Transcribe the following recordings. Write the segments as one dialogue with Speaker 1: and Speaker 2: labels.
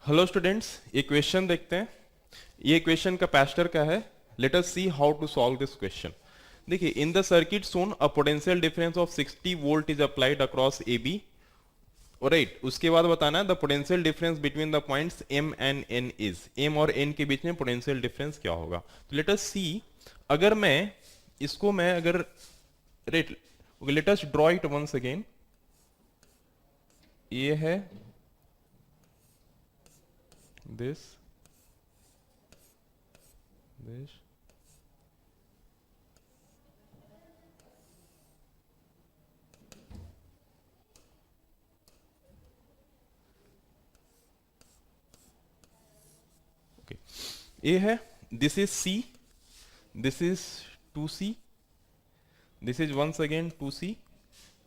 Speaker 1: Hello students, ये question देखते हैं। ये क्वेश्चन कैपेसिटर का है। Let us see how to solve this question. देखिए, in the circuit shown a potential difference of 60 volt is applied across A B. Right, उसके बाद बताना है the potential difference between the points M and N is. M और N के बीच में potential difference क्या होगा। तो लेट अस सी, अगर मैं इसको मैं अगर right, let us draw it once again. ये है this, this, okay. A है, this is C, this is 2C, this is once again 2C,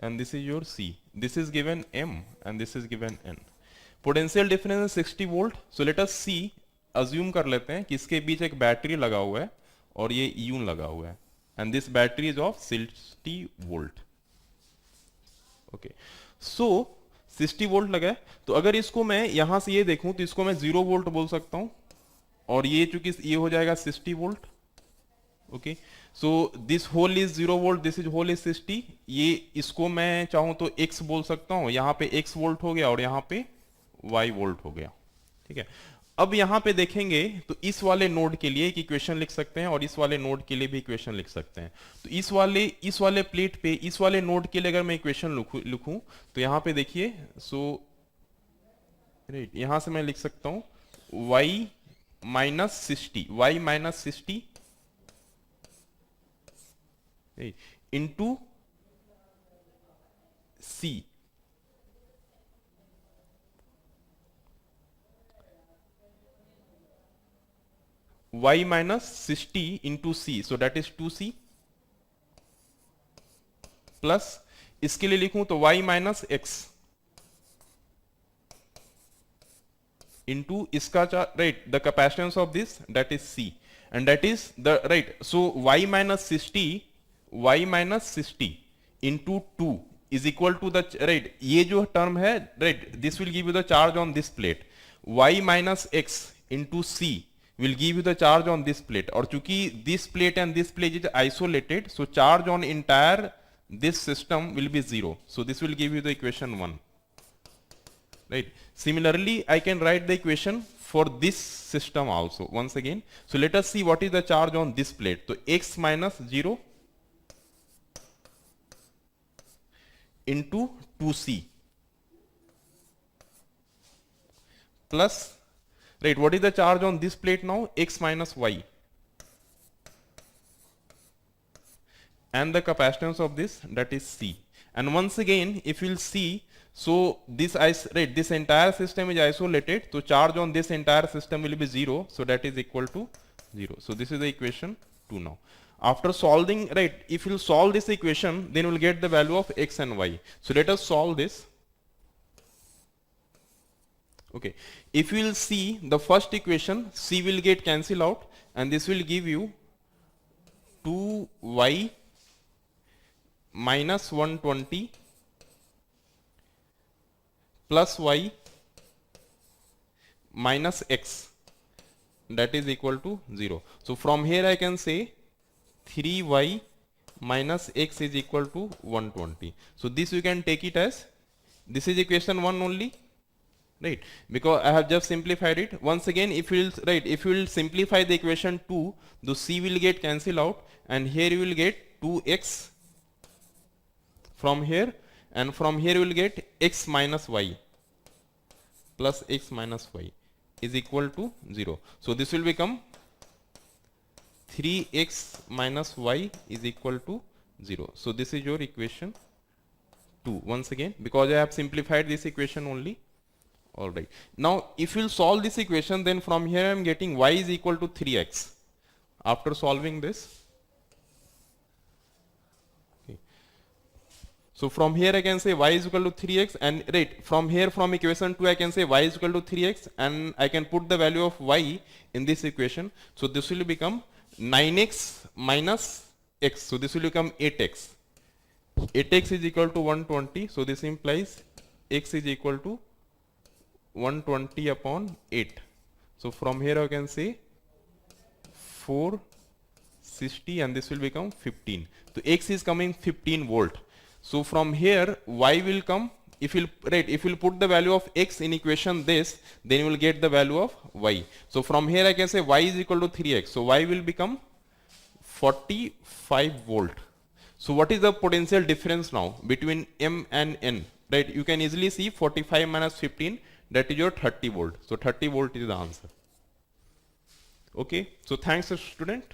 Speaker 1: and this is your C. This is given M and this is given N. Potential difference is 60 volt. So let us see, assume कर लेते हैं कि इसके बीच एक battery लगा हुआ है और ये यून लगा हुआ है, and this battery is of 60 volt. Okay, so 60 volt लगा है। तो अगर इसको मैं यहां से ये देखूं तो इसको मैं 0 वोल्ट बोल सकता हूं, और ये चूंकि ये हो जाएगा 60 volt. Okay, so this whole is 0 volt, this is whole is 60। ये इसको मैं चाहूं तो x बोल सकता हूं, यहां पे x वोल्ट हो गया और यहां पे y वोल्ट हो गया। ठीक है, अब यहां पे देखेंगे तो इस वाले नोड के लिए एक इक्वेशन लिख सकते हैं और इस वाले नोड के लिए भी इक्वेशन लिख सकते हैं। तो इस वाले प्लेट पे इस वाले नोड के लिए अगर मैं इक्वेशन लिखूं तो यहां पे देखिए, सो राइट, यहां से मैं लिख सकता हूं y minus 60, y minus 60 into c, y minus 60 into c, so that is 2c, plus इसके लिए लिखूं तो y माइनस x into इसका right the capacitance of this that is c, and that is the right, so y minus 60 into 2 is equal to the right, ये जो term है right, this will give you the charge on this plate. y minus x into c will give you the charge on this plate, और चूंकि this plate and this plate is isolated, so charge on entire this system will be 0, so this will give you the equation 1, right? Similarly, I can write the equation for this system also once again. So let us see what is the charge on this plate. So x minus 0 into 2c plus, right, what is the charge on this plate now? X minus y, and the capacitance of this, that is c. And once again, if you'll see, so this right, this entire system is isolated, so charge on this entire system will be 0, so that is equal to 0. So this is the equation 2 now. After solving, right, if you solve this equation, then we'll get the value of x and y. So let us solve this. Okay, if you will see the first equation, c will get cancel out, and this will give you 2y minus 120 plus y minus x, that is equal to 0. So from here I can say 3y minus x is equal to 120. So this you can take it as, this is equation 1 only, right, because I have just simplified it. Once again, if you will, right, if you will simplify the equation 2, the c will get cancel out, and here you will get 2x from here, and from here you will get x minus y plus x minus y is equal to 0. So this will become 3x minus y is equal to 0. So this is your equation 2 once again, because I have simplified this equation only. All right, now if you solve this equation, then from here I am getting y is equal to 3x after solving this. Okay, so from here I can say y is equal to 3x, and right, from here, from equation 2 I can say y is equal to 3x, and I can put the value of y in this equation. So this will become 9x minus x, so this will become 8x. 8x is equal to 120, so this implies x is equal to 120 upon 8. So from here I can say 460 and this will become 15. So X is coming 15 volt. So from here Y will come, if you'll put the value of X in equation this, then you will get the value of Y. So from here I can say Y is equal to 3X. So Y will become 45 volt. So what is the potential difference now between M and N? Right, you can easily see 45 minus 15, that is your 30 volt. So 30 volt is the answer. Okay, so thanks student.